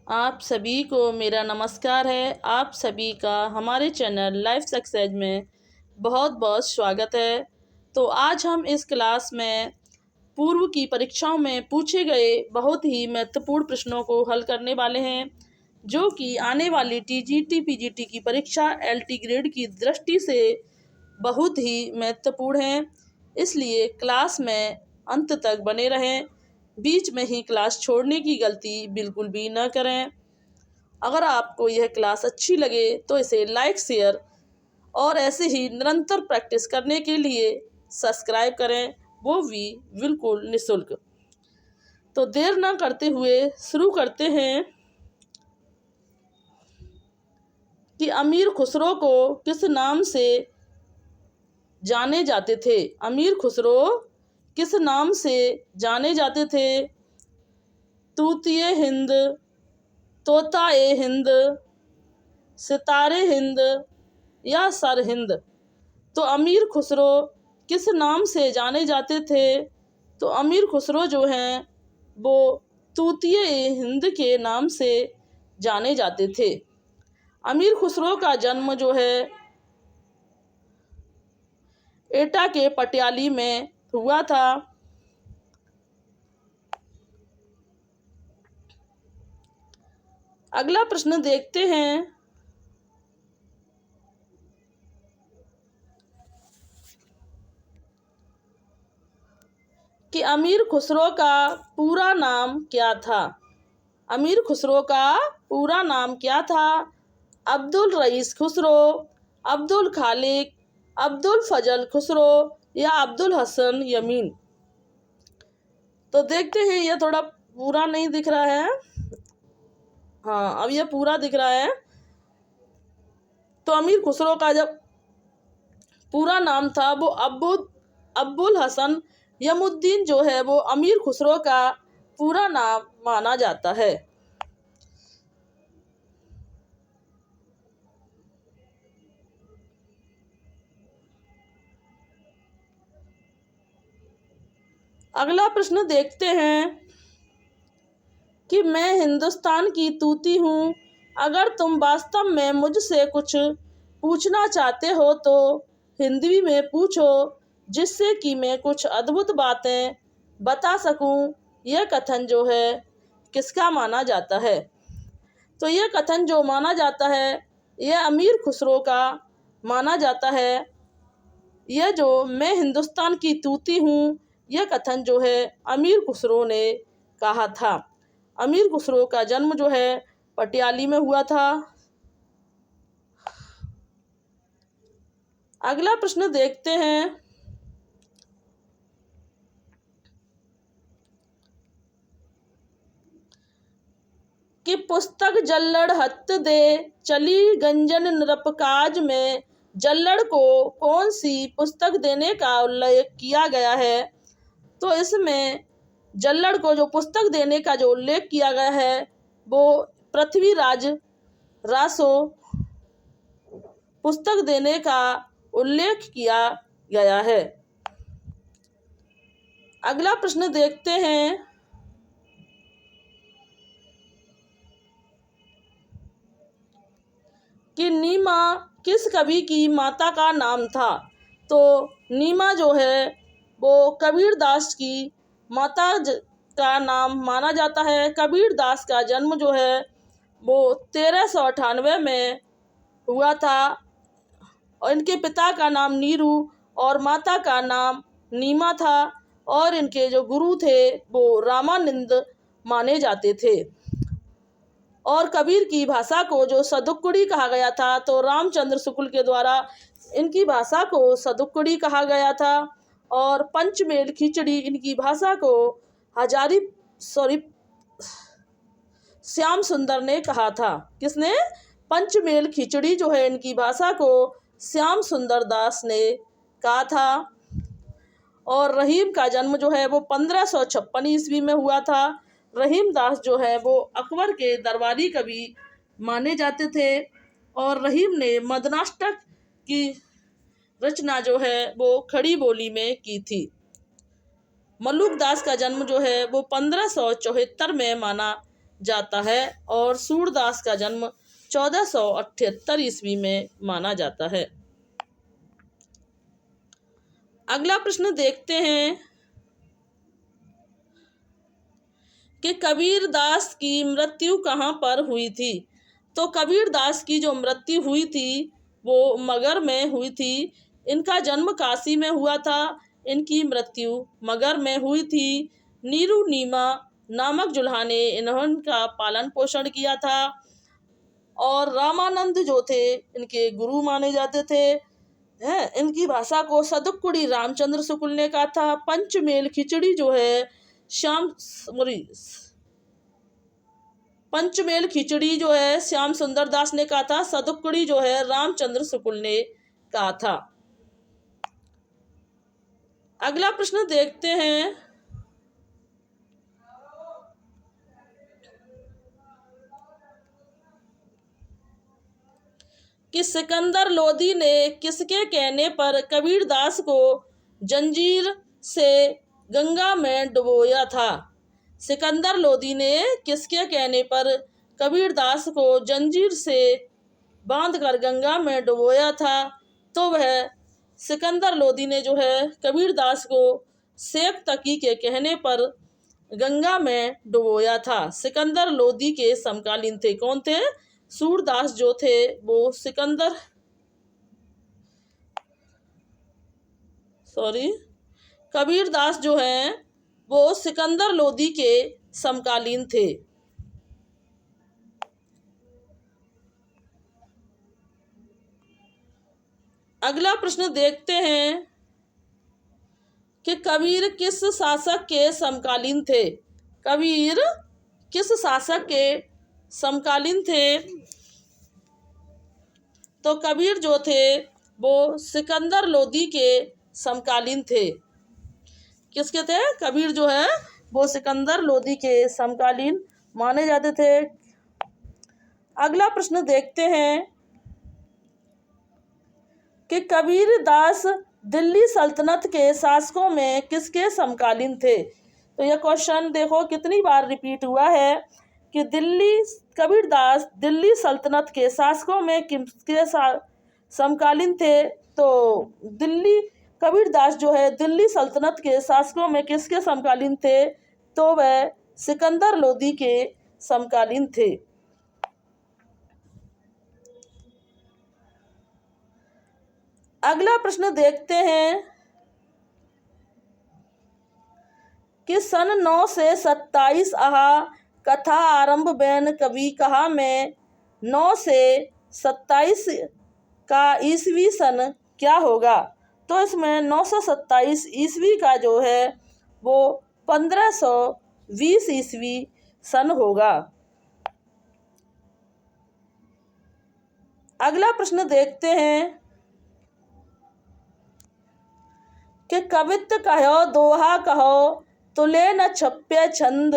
आप सभी को मेरा नमस्कार है। आप सभी का हमारे चैनल लाइफ सक्सेस में बहुत बहुत स्वागत है। तो आज हम इस क्लास में पूर्व की परीक्षाओं में पूछे गए बहुत ही महत्वपूर्ण प्रश्नों को हल करने वाले हैं, जो कि आने वाली टीजीटी पीजीटी की परीक्षा एलटी ग्रेड की दृष्टि से बहुत ही महत्वपूर्ण हैं। इसलिए क्लास में अंत तक बने रहें। बीच में ही क्लास छोड़ने की गलती बिल्कुल भी न करें। अगर आपको यह क्लास अच्छी लगे तो इसे लाइक शेयर और ऐसे ही निरंतर प्रैक्टिस करने के लिए सब्सक्राइब करें, वो भी बिल्कुल निःशुल्क। तो देर ना करते हुए शुरू करते हैं कि अमीर खुसरो को किस नाम से जाने जाते थे। अमीर खुसरो किस नाम से जाने जाते थे? तूतिए हिंद, तोता ए हिंद, सितारे हिंद या सर हिंद। तो अमीर खुसरो किस नाम से जाने जाते थे? तो अमीर खुसरो जो हैं वो तूतिए ए हिंद के नाम से जाने जाते थे। अमीर खुसरो का जन्म जो है एटा के पटियाली में हुआ था। अगला प्रश्न देखते हैं कि अमीर खुसरो का पूरा नाम क्या था। अमीर खुसरो का पूरा नाम क्या था? अब्दुल रईस खुसरो, अब्दुल खालिक, अब्दुल फजल खुसरो या अब्दुल हसन यमीन। तो देखते हैं, यह थोड़ा पूरा नहीं दिख रहा है। हाँ, अब यह पूरा दिख रहा है। तो अमीर खुसरो का जब पूरा नाम था वो अब्बुल हसन यमुद्दीन जो है वो अमीर खुसरो का पूरा नाम माना जाता है। अगला प्रश्न देखते हैं कि मैं हिंदुस्तान की तूती हूँ। अगर तुम वास्तव में मुझसे कुछ पूछना चाहते हो तो हिंदी में पूछो, जिससे कि मैं कुछ अद्भुत बातें बता सकूं। यह कथन जो है किसका माना जाता है? तो यह कथन जो माना जाता है यह अमीर खुसरो का माना जाता है। यह जो मैं हिंदुस्तान की तूती हूँ, यह कथन जो है अमीर खुसरो ने कहा था। अमीर खुसरो का जन्म जो है पटियाली में हुआ था। अगला प्रश्न देखते हैं कि पुस्तक जल्लड़ हत्थ दे चली गंजन निरपकाज में जल्लड़ को कौन सी पुस्तक देने का उल्लेख किया गया है? तो इसमें जल्लड़ को जो पुस्तक देने का जो उल्लेख किया गया है वो पृथ्वीराज रासो पुस्तक देने का उल्लेख किया गया है। अगला प्रश्न देखते हैं कि नीमा किस कवि की माता का नाम था। तो नीमा जो है वो कबीर दास की माता का नाम माना जाता है। कबीर दास का जन्म जो है वो 1398 में हुआ था और इनके पिता का नाम नीरू और माता का नाम नीमा था और इनके जो गुरु थे वो रामानंद माने जाते थे। और कबीर की भाषा को जो सदुक्कुड़ी कहा गया था, तो रामचंद्र शुक्ल के द्वारा इनकी भाषा को सदुक्कुड़ी कहा गया था। और पंचमेल खिचड़ी इनकी भाषा को श्याम सुंदर ने कहा था। किसने? पंचमेल खिचड़ी जो है इनकी भाषा को श्याम सुंदर दास ने कहा था। और रहीम का जन्म जो है वो 1556 ईस्वी में हुआ था। रहीम दास जो है वो अकबर के दरबारी कवि माने जाते थे और रहीम ने मदनाष्टक की रचना जो है वो खड़ी बोली में की थी। मलुक दास का जन्म जो है वो 1574 में माना जाता है और सूरदास का जन्म 1478 ईस्वी में माना जाता है। अगला प्रश्न देखते हैं कि कबीरदास की मृत्यु कहाँ पर हुई थी। तो कबीरदास की जो मृत्यु हुई थी वो मगध में हुई थी। इनका जन्म काशी में हुआ था, इनकी मृत्यु मगध में हुई थी। नीरू नीमा नामक जुल्हा ने इनका पालन पोषण किया था और रामानंद जो थे इनके गुरु माने जाते थे। इनकी भाषा को सदुक्कुड़ी रामचंद्र शुक्ल ने कहा था। पंचमेल खिचड़ी जो है पंचमेल खिचड़ी जो है श्याम सुंदर दास ने कहा था। सदुक्कुड़ी जो है रामचंद्र शुक्ल ने कहा था। अगला प्रश्न देखते हैं कि सिकंदर लोदी ने किसके कहने पर कबीरदास को जंजीर से गंगा में डुबोया था। सिकंदर लोदी ने किसके कहने पर कबीरदास को जंजीर से बांधकर गंगा में डुबोया था। तो वह सिकंदर लोदी ने जो है कबीरदास को शेख तकी के कहने पर गंगा में डुबोया था। सिकंदर लोदी के समकालीन थे। कौन थे? सूरदास जो थे वो कबीरदास जो हैं वो सिकंदर लोदी के समकालीन थे। अगला प्रश्न देखते हैं कि कबीर किस शासक के समकालीन थे। कबीर किस शासक के समकालीन थे? तो कबीर जो थे वो सिकंदर लोदी के समकालीन थे। किसके थे? कबीर जो है वो सिकंदर लोदी के समकालीन माने जाते थे। अगला प्रश्न देखते हैं कि कबीरदास दिल्ली सल्तनत के शासकों में किसके समकालीन थे। तो यह क्वेश्चन देखो कितनी बार रिपीट हुआ है कि कबीरदास दिल्ली सल्तनत के शासकों में किसके समकालीन थे। तो कबीरदास जो है दिल्ली सल्तनत के शासकों में किसके समकालीन थे? तो वह सिकंदर लोदी के समकालीन थे। अगला प्रश्न देखते हैं कि सन 9 से 27 आहा कथा आरंभ बैन कवि कहा में 9 से 27 का ईसवी सन क्या होगा। तो इसमें 927 ईस्वी का जो है वो 1520 ईस्वी सन होगा। अगला प्रश्न देखते हैं कि कवित्त कहो दोहा कहो तुले न छप्य छंद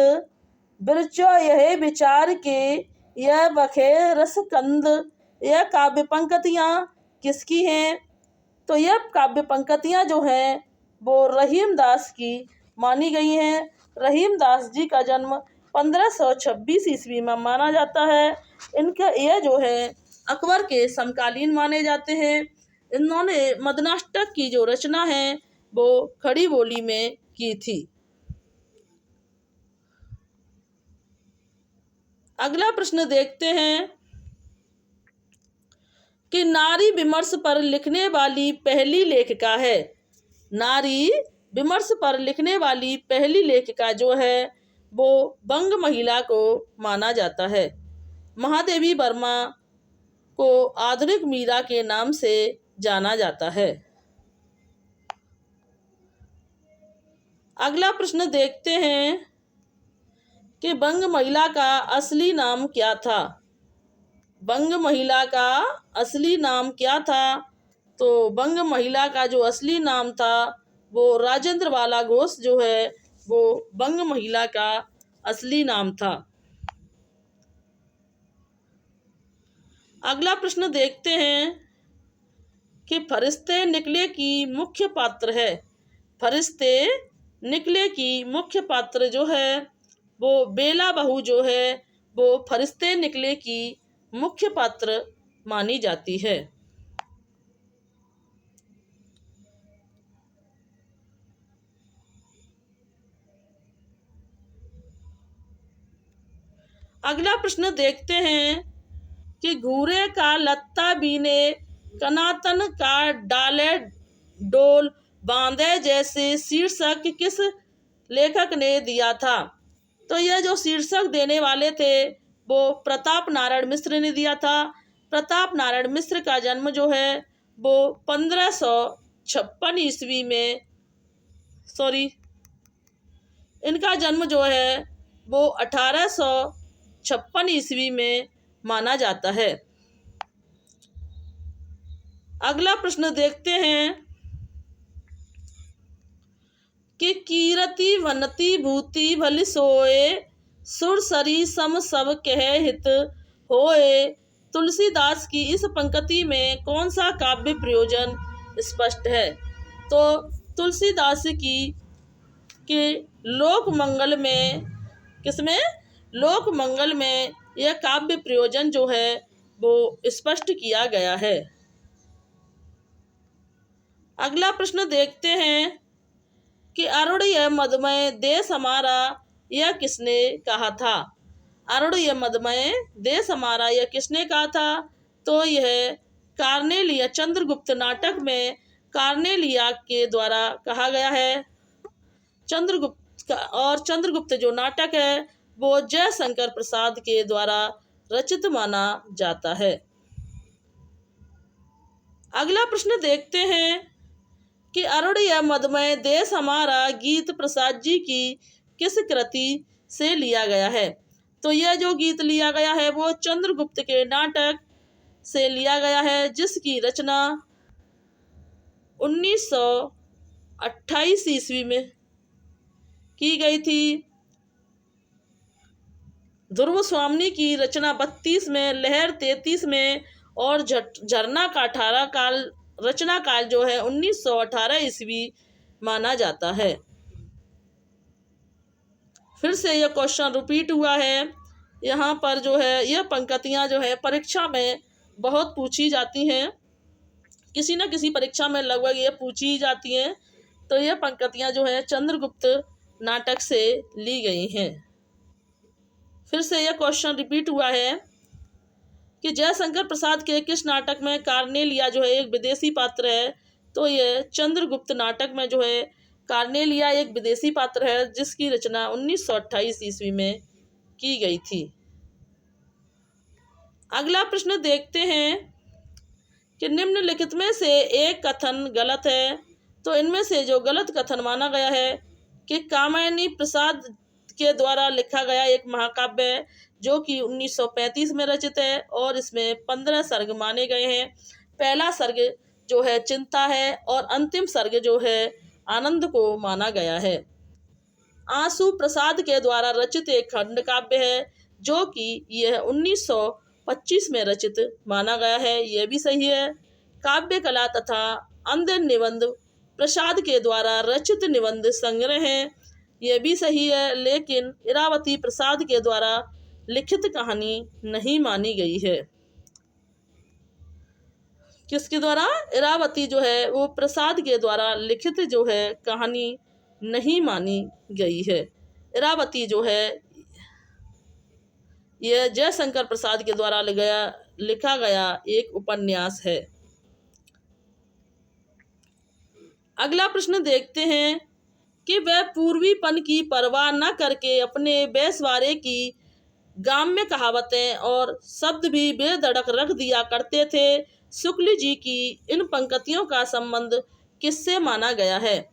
बिरचो यह विचार के यह बखे रस कंद। यह काव्य पंक्तियाँ किसकी हैं? तो यह काव्य पंक्तियाँ जो हैं वो रहीम दास की मानी गई हैं। रहीम दास जी का जन्म 1526 ईस्वी में माना जाता है। इनका यह जो है अकबर के समकालीन माने जाते हैं। इन्होंने मदनाष्टक की जो रचना है वो खड़ी बोली में की थी। अगला प्रश्न देखते हैं कि नारी विमर्श पर लिखने वाली पहली लेखिका है। नारी विमर्श पर लिखने वाली पहली लेखिका जो है वो बंग महिला को माना जाता है। महादेवी वर्मा को आधुनिक मीरा के नाम से जाना जाता है। अगला प्रश्न देखते हैं कि बंग महिला का असली नाम क्या था। बंग महिला का असली नाम क्या था? तो बंग महिला का जो असली नाम था वो राजेंद्र बाला घोष जो है वो बंग महिला का असली नाम था। अगला प्रश्न देखते हैं कि फरिश्ते निकले की मुख्य पात्र है। फरिश्ते निकले की मुख्य पात्र जो है वो बेला बहू जो है वो फरिश्ते निकले की मुख्य पात्र मानी जाती है। अगला प्रश्न देखते हैं कि घूरे का लत्ता बीने कनातन का डाले डोल बांधे जैसे शीर्षक किस लेखक ने दिया था। तो यह जो शीर्षक देने वाले थे वो प्रताप नारायण मिश्र ने दिया था। प्रताप नारायण मिश्र का जन्म जो है वो 1556 ईस्वी में इनका जन्म जो है वो 1856 ईस्वी में माना जाता है। अगला प्रश्न देखते हैं कि कीरति वनति भूति भली सोए सुरसरी सम सब कह हित होए। तुलसीदास की इस पंक्ति में कौन सा काव्य प्रयोजन स्पष्ट है। तो तुलसीदास की के लोक मंगल में लोक मंगल में यह काव्य प्रयोजन जो है वो स्पष्ट किया गया है। अगला प्रश्न देखते हैं कि अरुण यह मदमय देश हमारा यह किसने कहा था। अरुण यह मदमय देश हमारा यह किसने कहा था। तो यह कार्नेलिया चंद्रगुप्त नाटक में कार्नेलिया के द्वारा कहा गया है। चंद्रगुप्त जो नाटक है वो जयशंकर प्रसाद के द्वारा रचित माना जाता है। अगला प्रश्न देखते हैं कि अरुण यह मदमय देश हमारा गीत प्रसाद जी की किस कृति से लिया गया है। तो यह जो गीत लिया गया है वो चंद्रगुप्त के नाटक से लिया गया है, जिसकी रचना 1928 ईस्वी में की गई थी। ध्रुव स्वामी की रचना 32 में, लहर 33 में और झरना का 18 काल रचना काल जो है 1918 ईस्वी माना जाता है। फिर से यह क्वेश्चन रिपीट हुआ है। यहाँ पर जो है यह पंक्तियाँ जो है परीक्षा में बहुत पूछी जाती हैं, किसी न किसी परीक्षा में लगभग ये पूछी जाती हैं। तो यह पंक्तियाँ जो है चंद्रगुप्त नाटक से ली गई हैं। फिर से यह क्वेश्चन रिपीट हुआ है कि जयशंकर प्रसाद के किस नाटक में कार्नेलिया जो है एक विदेशी पात्र है। तो यह चंद्रगुप्त नाटक में जो है कार्नेलिया एक विदेशी पात्र है, जिसकी रचना 1928 ईस्वी में की गई थी। अगला प्रश्न देखते हैं कि निम्नलिखित में से एक कथन गलत है। तो इनमें से जो गलत कथन माना गया है कि कामिनी प्रसाद के द्वारा लिखा गया एक महाकाव्य है जो कि 1935 में रचित है और इसमें 15 सर्ग माने गए हैं। पहला सर्ग जो है चिंता है और अंतिम सर्ग जो है आनंद को माना गया है। आंसू प्रसाद के द्वारा रचित एक खंड काव्य है जो कि यह 1925 में रचित माना गया है, यह भी सही है। काव्य कला तथा अन्य निबंध प्रसाद के द्वारा रचित निबंध संग्रह है, यह भी सही है। लेकिन इरावती प्रसाद के द्वारा लिखित कहानी नहीं मानी गई है। किसके द्वारा? इरावती जो है वो प्रसाद के द्वारा लिखित जो है कहानी नहीं मानी गई है। इरावती जो है यह जयशंकर प्रसाद के द्वारा लिखा गया एक उपन्यास है। अगला प्रश्न देखते हैं कि वह पूर्वीपन की परवाह न करके अपने बेसवारे की गाम्य कहावतें और शब्द भी बेधड़क रख दिया करते थे। शुक्ल जी की इन पंक्तियों का संबंध किससे माना गया है?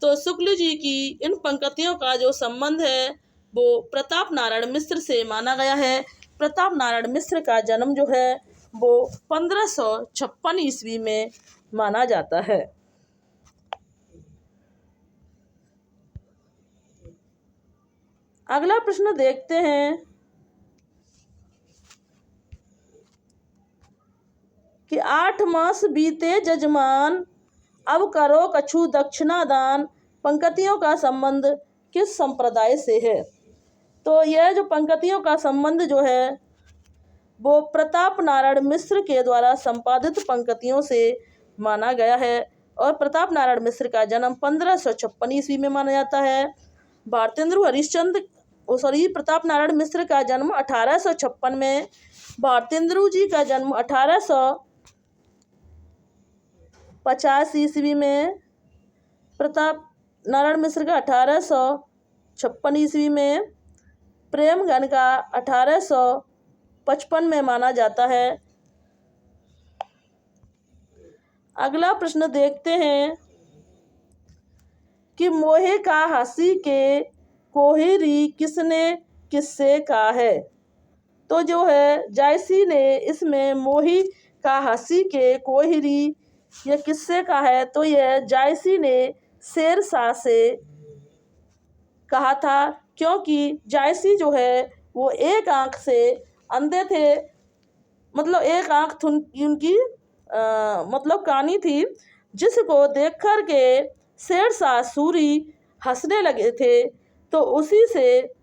तो शुक्ल जी की इन पंक्तियों का जो संबंध है वो प्रताप नारायण मिश्र से माना गया है। प्रताप नारायण मिश्र का जन्म जो है वो 1556 ईस्वी में माना जाता है। अगला प्रश्न देखते हैं कि 8 मास बीते जजमान अब करो कछु दक्षिणा दान। पंक्तियों का संबंध किस संप्रदाय से है? तो यह जो पंक्तियों का संबंध जो है वो प्रताप नारायण मिश्र के द्वारा संपादित पंक्तियों से माना गया है। और प्रताप नारायण मिश्र का जन्म 1556 ईस्वी में माना जाता है। भारतेंदु हरिश्चंद्र प्रताप नारायण मिश्र का जन्म 1856 में, भारतेंदु जी का जन्म 1850 ईस्वी में, प्रताप नारायण मिश्र का 1856 ईस्वी में, प्रेमगन का 1855 में माना जाता है। अगला प्रश्न देखते हैं कि मोहे का हंसी के कोहिरी किसने किससे कहा है। तो जो है जायसी ने इसमें मोही का हंसी के कोहिरी यह किससे कहा है, तो यह जायसी ने शेरशाह से कहा था, क्योंकि जायसी जो है वो एक आंख से अंधे थे, मतलब एक आंख उनकी मतलब कानी थी, जिसको देख कर के शेरशाह सूरी हंसने लगे थे। तो उसी से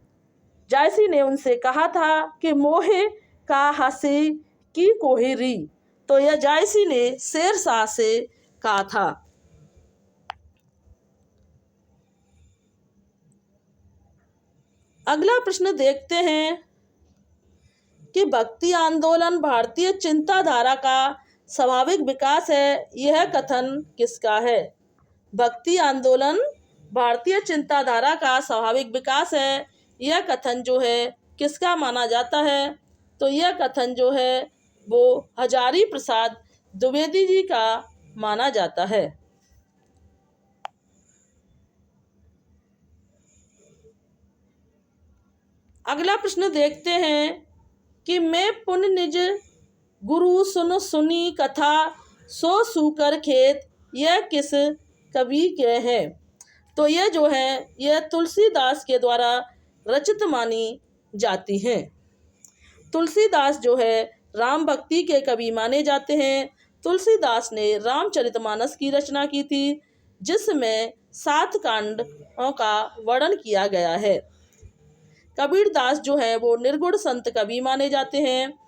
जायसी ने उनसे कहा था कि मोहे का हंसी की कोहिरी। तो यह जायसी ने शेरशाह से कहा था। अगला प्रश्न देखते हैं कि भक्ति आंदोलन भारतीय चिंताधारा का स्वाभाविक विकास है, यह कथन किसका है। भक्ति आंदोलन भारतीय चिंताधारा का स्वाभाविक विकास है, यह कथन जो है किसका माना जाता है। तो यह कथन जो है वो हजारी प्रसाद द्विवेदी जी का माना जाता है। अगला प्रश्न देखते हैं कि मैं पुन निज गुरु सुन सुनी कथा सो सूकर खेत, यह किस कवि के है। तो यह जो है यह तुलसीदास के द्वारा रचित मानी जाती हैं। तुलसीदास जो है राम भक्ति के कवि माने जाते हैं। तुलसीदास ने रामचरितमानस की रचना की थी, जिसमें 7 कांडों का वर्णन किया गया है। कबीरदास जो है वो निर्गुण संत कवि माने जाते हैं,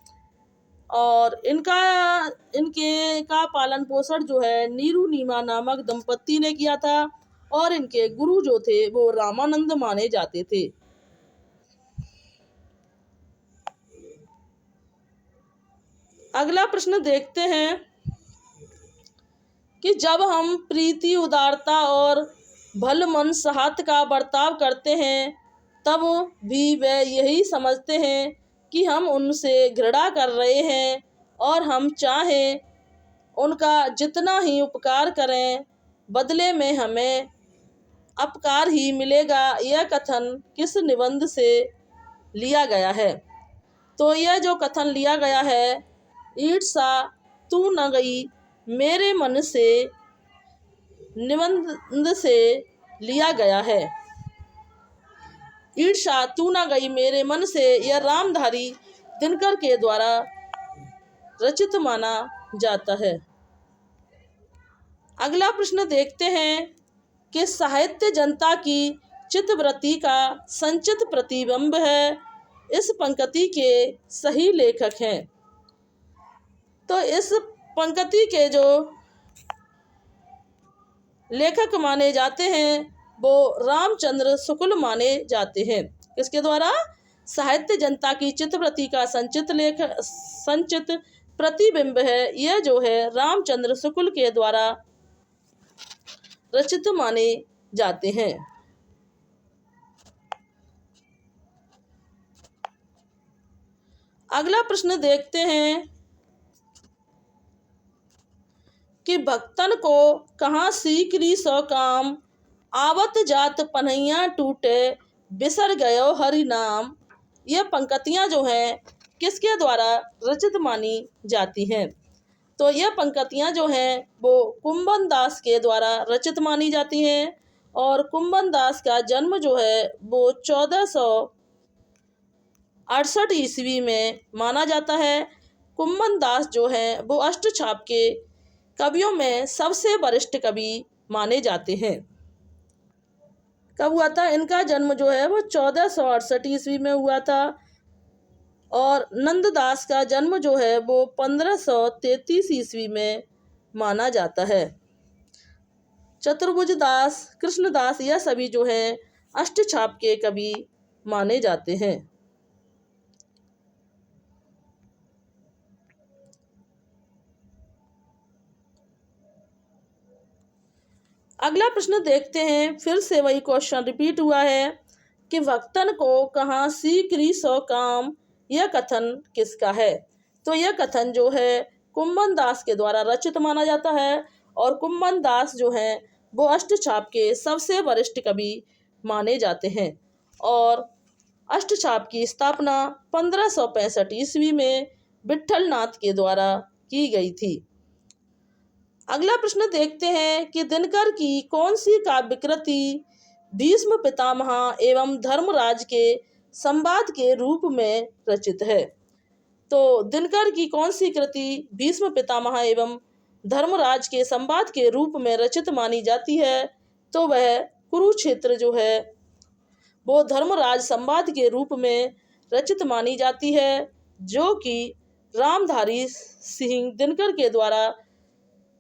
और इनके का पालन पोषण जो है नीरू नीमा नामक दंपत्ति ने किया था, और इनके गुरु जो थे वो रामानंद माने जाते थे। अगला प्रश्न देखते हैं कि जब हम प्रीति उदारता और भल मन साहत का बर्ताव करते हैं, तब भी वे यही समझते हैं कि हम उनसे घृणा कर रहे हैं, और हम चाहें उनका जितना ही उपकार करें, बदले में हमें अपकार ही मिलेगा। यह कथन किस निबंध से लिया गया है। तो यह जो कथन लिया गया है, ईर्षा तू न गई मेरे मन से निबंध से लिया गया है। ईर्षा तू न गई मेरे मन से, यह रामधारी दिनकर के द्वारा रचित माना जाता है। अगला प्रश्न देखते हैं कि साहित्य जनता की चित्तवृत्ति का संचित प्रतिबिंब है, इस पंक्ति के सही लेखक हैं। तो इस पंक्ति के जो लेखक माने जाते हैं वो रामचंद्र शुक्ल माने जाते हैं। किसके द्वारा? साहित्य जनता की चित्तवृत्ति का संचित प्रतिबिंब है, यह जो है रामचंद्र शुक्ल के द्वारा रचित माने जाते हैं। अगला प्रश्न देखते हैं कि भक्तन को कहाँ सीकरी सौ काम, आवत जात पन्हैया टूटे बिसर गयो हरि नाम। यह पंक्तियां जो हैं किसके द्वारा रचित मानी जाती हैं? तो यह पंक्तियां जो हैं वो कुंभन दास के द्वारा रचित मानी जाती हैं, और कुंभन दास का जन्म जो है वो 1468 ईस्वी में माना जाता है। कुंभन दास जो है वो अष्टछाप के कवियों में सबसे वरिष्ठ कवि माने जाते हैं। कब हुआ था? इनका जन्म जो है वो 1468 ईस्वी में हुआ था और नंददास का जन्म जो है वो 1533 ईस्वी में माना जाता है। चतुर्भुज दास, कृष्णदास यह सभी जो है अष्टछाप के कवि माने जाते हैं। अगला प्रश्न देखते हैं, फिर से वही क्वेश्चन रिपीट हुआ है कि भक्तन को कहाँ सीकरी सो काम, यह कथन किसका है? तो यह कथन जो है कुम्भन दास के द्वारा रचित माना जाता है और कुम्भन दास जो हैं वो अष्टछाप के सबसे वरिष्ठ कवि माने जाते हैं और अष्टछाप की स्थापना 1565 ईस्वी में विट्ठल नाथ के द्वारा की गई थी। अगला प्रश्न देखते हैं कि दिनकर की कौन सी काव्य कृति भीष्म पितामह एवं धर्मराज के संवाद के रूप में रचित है? तो दिनकर की कौन सी कृति भीष्म पितामह एवं धर्मराज के संवाद के रूप में रचित मानी जाती है? तो वह कुरुक्षेत्र जो है वो धर्मराज संवाद के रूप में रचित मानी जाती है, जो कि रामधारी सिंह दिनकर के द्वारा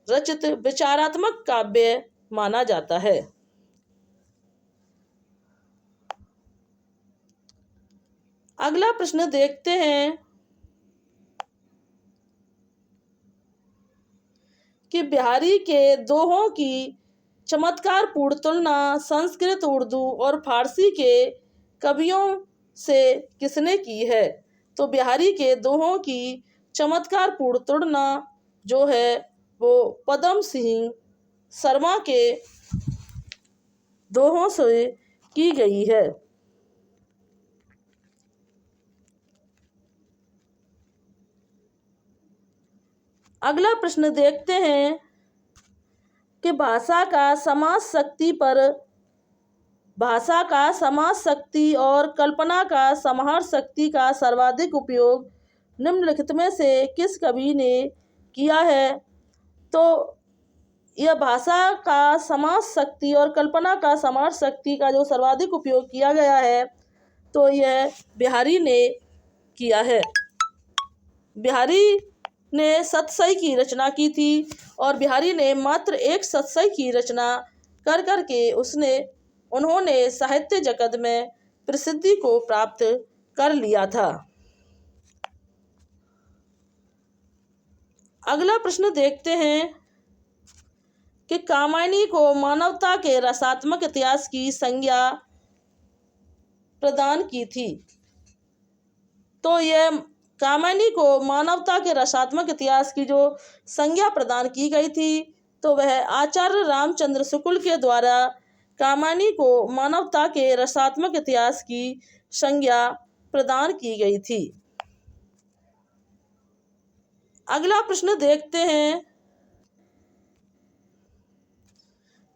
रचित विचारात्मक काव्य माना जाता है। अगला प्रश्न देखते हैं कि बिहारी के दोहों की चमत्कारपूर्ण तुलना संस्कृत, उर्दू और फारसी के कवियों से किसने की है? तो बिहारी के दोहों की चमत्कारपूर्ण तुलना जो है वो पदम सिंह शर्मा के दोहों से की गई है। अगला प्रश्न देखते हैं कि भाषा का समाज शक्ति और कल्पना का समाहार शक्ति का सर्वाधिक उपयोग निम्नलिखित में से किस कवि ने किया है? तो यह भाषा का समाज शक्ति और कल्पना का समाहार शक्ति का जो सर्वाधिक उपयोग किया गया है तो यह बिहारी ने किया है। बिहारी ने सतसई की रचना की थी और बिहारी ने मात्र एक सतसई की रचना कर करके उन्होंने साहित्य जगत में प्रसिद्धि को प्राप्त कर लिया था। अगला प्रश्न देखते हैं कि कामायनी को मानवता के रसात्मक इतिहास की संज्ञा प्रदान की थी। तो यह कामायनी को मानवता के रसात्मक इतिहास की जो संज्ञा प्रदान की गई थी तो वह आचार्य रामचंद्र शुक्ल के द्वारा कामायनी को मानवता के रसात्मक इतिहास की संज्ञा प्रदान की गई थी। अगला प्रश्न देखते हैं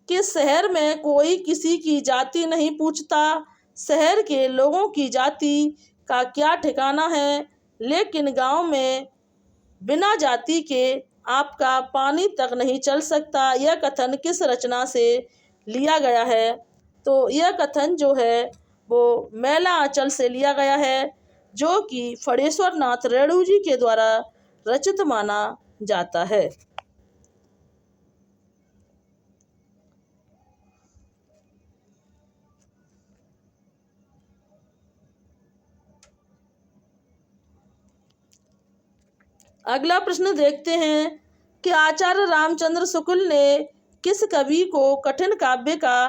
कि शहर में कोई किसी की जाति नहीं पूछता, शहर के लोगों की जाति का क्या ठिकाना है, लेकिन गांव में बिना जाति के आपका पानी तक नहीं चल सकता, यह कथन किस रचना से लिया गया है? तो यह कथन जो है वो मैला आंचल से लिया गया है, जो कि फणेश्वर नाथ रेणु जी के द्वारा रचित माना जाता है। अगला प्रश्न देखते हैं कि आचार्य रामचंद्र शुक्ल ने किस कवि को कठिन काव्य का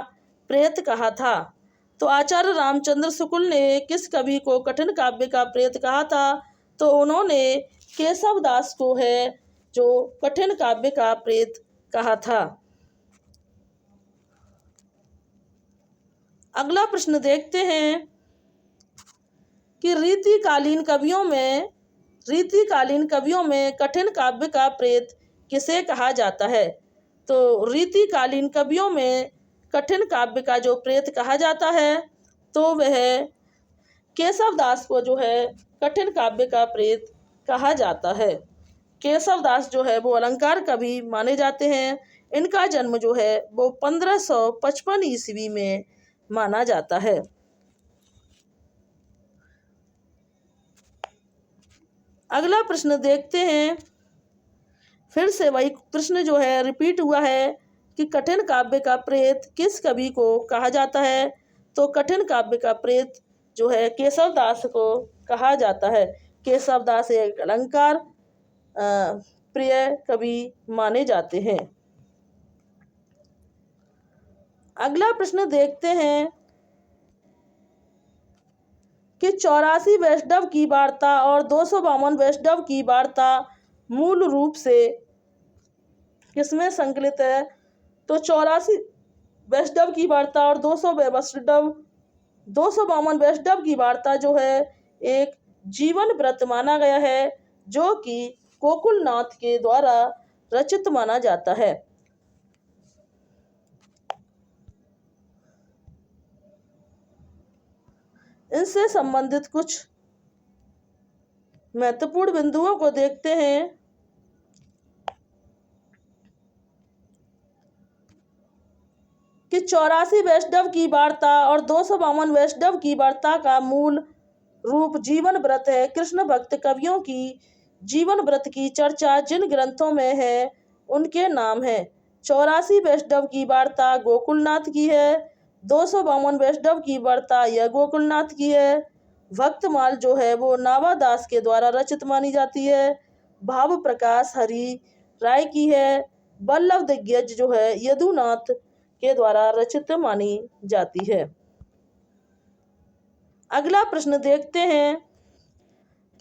प्रेत कहा था? तो आचार्य रामचंद्र शुक्ल ने किस कवि को कठिन काव्य का प्रेत कहा था? तो उन्होंने केशव दास को है जो कठिन काव्य का प्रेत कहा था। अगला प्रश्न देखते हैं कि रीतिकालीन कवियों में कठिन काव्य का प्रेत किसे कहा जाता है? तो रीतिकालीन कवियों में कठिन काव्य का जो प्रेत कहा जाता है तो वह केशव दास को जो है कठिन काव्य का प्रेत कहा जाता है। केशव दास जो है वो अलंकार कवि माने जाते हैं। इनका जन्म जो है वो 1555 ईस्वी में माना जाता है। अगला प्रश्न देखते हैं। फिर से वही प्रश्न जो है रिपीट हुआ है कि कठिन काव्य का प्रेत किस कवि को कहा जाता है। तो कठिन काव्य का प्रेत जो है केशव दास को कहा जाता है। केशव दास एक अलंकार प्रिय कवि माने जाते हैं। अगला प्रश्न देखते हैं कि 84 वैष्णव की वार्ता और 252 वैष्णव की वार्ता मूल रूप से किसमें संकलित है। तो 84 वैष्णव की वार्ता और 252 वैष्णव की वार्ता जो है एक जीवन व्रत माना गया है, जो कि गोकुलनाथ के द्वारा रचित माना जाता है। इनसे संबंधित कुछ महत्वपूर्ण बिंदुओं को देखते हैं। कि 84 वैष्णव की वार्ता और 252 वैष्णव की वार्ता का मूल रूप जीवन व्रत है। कृष्ण भक्त कवियों की जीवन व्रत की चर्चा जिन ग्रंथों में है उनके नाम है। 84 वैष्णव की वार्ता गोकुलनाथ की है। 252 वैष्णव की वार्ता यह गोकुलनाथ की है। भक्तमाल जो है वो नावादास के द्वारा रचित मानी जाती है। भाव प्रकाश हरि राय की है। वल्लभ दिग्गज जो है यदुनाथ के द्वारा रचित मानी जाती है। अगला प्रश्न देखते हैं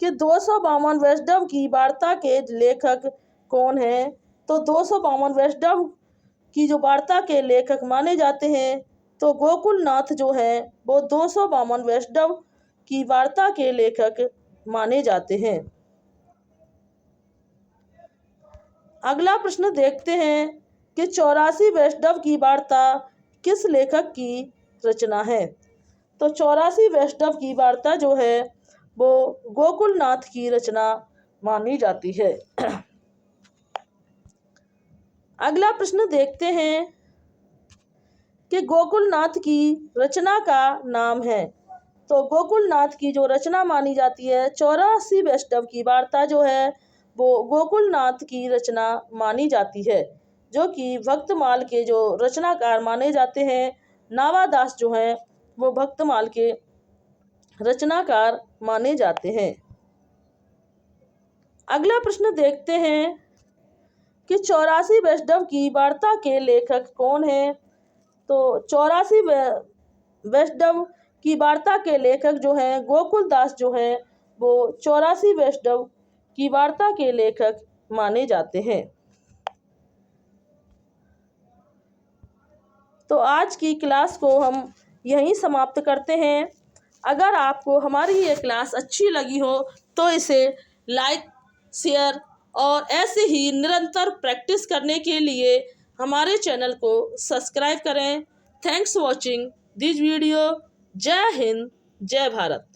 कि 252 वैष्णव की वार्ता के लेखक कौन हैं। तो 252 वैष्णव की जो वार्ता के लेखक माने जाते हैं, तो गोकुलनाथ जो है वो 252 वैष्णव की वार्ता के लेखक माने जाते हैं। अगला प्रश्न देखते हैं कि 84 वैष्णव की वार्ता किस लेखक की रचना है। तो 84 वैष्णव की वार्ता जो है वो गोकुलनाथ की रचना मानी जाती है। अगला प्रश्न देखते हैं कि गोकुलनाथ की रचना का नाम है। तो गोकुलनाथ की जो रचना मानी जाती है 84 वैष्णव की वार्ता जो है वो गोकुलनाथ की रचना मानी जाती है, जो कि भक्तमाल के जो रचनाकार माने जाते हैं। नावादास जो हैं वो भक्तमाल के रचनाकार माने जाते हैं। अगला प्रश्न देखते हैं कि 84 वैष्णव की वार्ता के लेखक कौन हैं। तो 84 वैष्णव की वार्ता के लेखक जो हैं गोकुलदास जो हैं वो 84 वैष्णव की वार्ता के लेखक माने जाते हैं। तो आज की क्लास को हम यहीं समाप्त करते हैं। अगर आपको हमारी ये क्लास अच्छी लगी हो तो इसे लाइक, शेयर और ऐसे ही निरंतर प्रैक्टिस करने के लिए हमारे चैनल को सब्सक्राइब करें। Thanks for watching this video. जय हिंद, जय भारत।